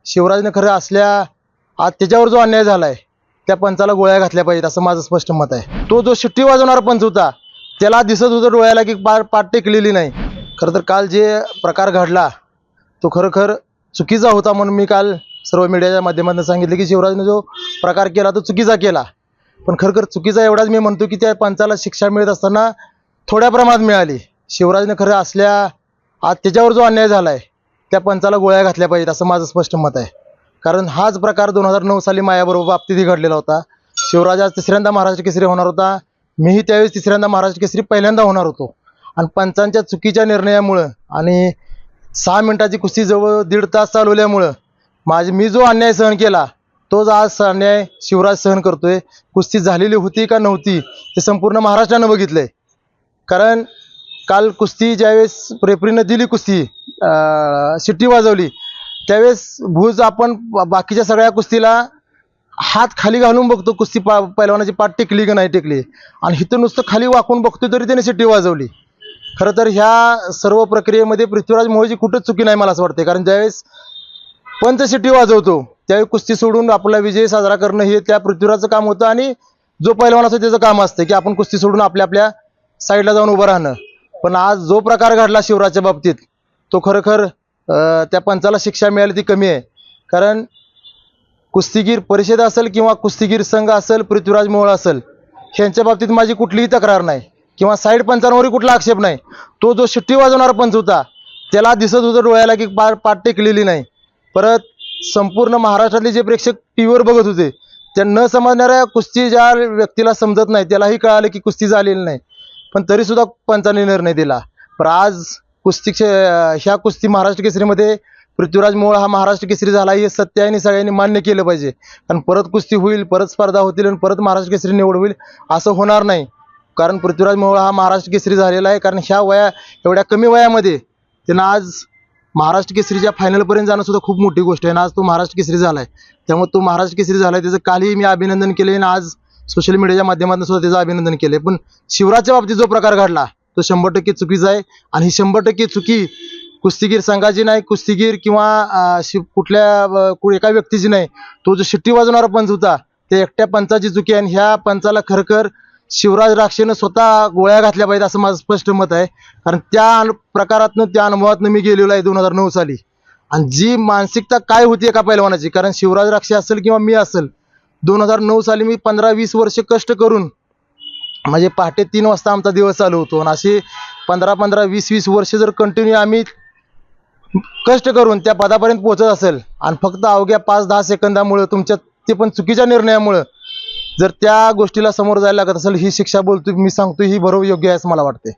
शिवराजने खरं असल्या आज त्याच्यावर जो अन्याय झालाय त्या पंचाला गोळ्या घातल्या पाहिजेत असं माझं स्पष्ट मत आहे। तो जो शिट्टी वाजवणारा पंच होता त्याला दिसत होतं डोळ्याला की पाठ टेकलेली नाही। खरं तर काल जे प्रकार घडला तो खरोखर चुकीचा होता म्हणून मी काल सर्व मीडियाच्या माध्यमातून सांगितलं की शिवराजने जो प्रकार केला तो चुकीचा केला, पण खरोखर चुकीचा एवढाच मी म्हणतो की त्या पंचाला शिक्षा मिळत असताना थोड्या प्रमाणात मिळाली। शिवराजने खरं असल्या आज त्याच्यावर जो अन्याय झालाय त्या पंचाला गोळ्या घातल्या पाहिजेत असं माझं स्पष्ट मत आहे। कारण हाच प्रकार 2009 साली माझ्याबरोबर बाबतीतही घडलेला होता। शिवराज आज तिसऱ्यांदा महाराष्ट्र केसरी होणार होता, मीही त्यावेळेस तिसऱ्यांदा महाराष्ट्र केसरी पहिल्यांदा होणार होतो आणि पंचांच्या चुकीच्या निर्णयामुळं आणि 6 मिनिटाची कुस्ती जवळ 1.5 तास चालवल्यामुळं मी जो अन्याय सहन केला तोच आज अन्याय शिवराज सहन करतोय। कुस्ती झालेली होती का नव्हती हे संपूर्ण महाराष्ट्रानं बघितलंय। कारण काल कुस्ती ज्यावेळेस रेफरीनं दिली कुस्ती शिट्टी वाजवली त्यावेळेस भूज आपण बाकीच्या सगळ्या कुस्तीला हात खाली घालून बघतो कुस्ती पैलवानाची पाठ टेकली की नाही टेकली, आणि इथं नुसतं खाली वाकून बघतोय तरी त्याने शिट्टी वाजवली। खरं तर ह्या सर्व प्रक्रियेमध्ये पृथ्वीराज मोहोळची कुठंच चुकी नाही मला असं वाटते। कारण ज्यावेळेस पंच शिट्टी वाजवतो त्यावेळी कुस्ती सोडून आपला विजय साजरा करणं हे त्या पृथ्वीराजचं काम होतं आणि जो पैलवान असतो त्याचं काम असतं की आपण कुस्ती सोडून आपल्या साईडला जाऊन उभं राहणं। पण आज जो प्रकार घडला शिवराजच्या बाबतीत तो खरोखर त्या पंचाला शिक्षा मिळाली ती कमी आहे। कारण कुस्तीगीर परिषद असेल किंवा कुस्तीगीर संघ असेल, पृथ्वीराज मोहोळ असेल, ह्यांच्या बाबतीत माझी कुठलीही तक्रार नाही किंवा साईड पंचांवरही कुठला आक्षेप नाही। तो जो शिट्टी वाजवणारा पंच होता त्याला दिसत होतं डोळ्याला की पाठ टेकलेली नाही। परत संपूर्ण महाराष्ट्रातले जे प्रेक्षक टीव्हीवर बघत होते त्या न समजणाऱ्या कुस्ती ज्या व्यक्तीला समजत नाही त्यालाही कळालं की कुस्ती झालेली नाही, पण तरीसुद्धा पंचांनी निर्णय दिला। पण आज ह्या कुस्ती महाराष्ट्र केसरीमध्ये पृथ्वीराज मोहोळ हा महाराष्ट्र केसरी झाला हे सत्य आहे आणि सगळ्यांनी मान्य केलं पाहिजे। कारण परत कुस्ती होईल, परत स्पर्धा होतील आणि परत महाराष्ट्र केसरी निवड होईल असं होणार नाही। कारण पृथ्वीराज मोहोळ हा महाराष्ट्र केसरी झालेला आहे। कारण एवढ्या कमी वयामध्ये त्यानं आज महाराष्ट्र केसरीच्या फायनलपर्यंत जाणं सुद्धा खूप मोठी गोष्ट आहे आणि आज तो महाराष्ट्र केसरी झालाय। त्यामुळे तो महाराष्ट्र केसरी झालाय त्याचं कालही मी अभिनंदन केले आणि आज सोशल मीडियाच्या माध्यमातून सुद्धा त्याचं अभिनंदन केले। पण शिवराजच्या बाबतीत जो प्रकार घडला तो 100% चुकीचा आहे आणि ही 100% चुकी कुस्तीगीर संघाची नाही, कुस्तीगीर किंवा एका व्यक्तीची नाही। तो जो शिट्टी वाजवणारा पंच होता ते एकट्या पंचाची चुकी आहे आणि ह्या पंचाला खरखर शिवराज राक्षेनं स्वतः गोळ्या घातल्या पाहिजे असं माझं स्पष्ट मत आहे। कारण त्या प्रकारातनं त्या अनुभवातनं मी गेलेलो आहे 2009 साली आणि जी मानसिकता काय होती एका पैलवानाची। कारण शिवराज राक्षे असेल किंवा मी असेल 2009 साली मी 15-20 वर्ष कष्ट करून म्हणजे पहाटे 3 वाजता आमचा दिवस चालू होतो आणि असे 15-15, 20-20 वर्ष जर कंटिन्यू आम्ही कष्ट करून त्या पदापर्यंत पोहोचत असेल आणि फक्त अवघ्या 5-10 सेकंदामुळे तुमच्या ते पण चुकीच्या निर्णयामुळे जर त्या गोष्टीला समोर जायला लागत असेल ही शिक्षा बोलतो मी सांगतो ही बरोबर योग्य आहे असं मला वाटते।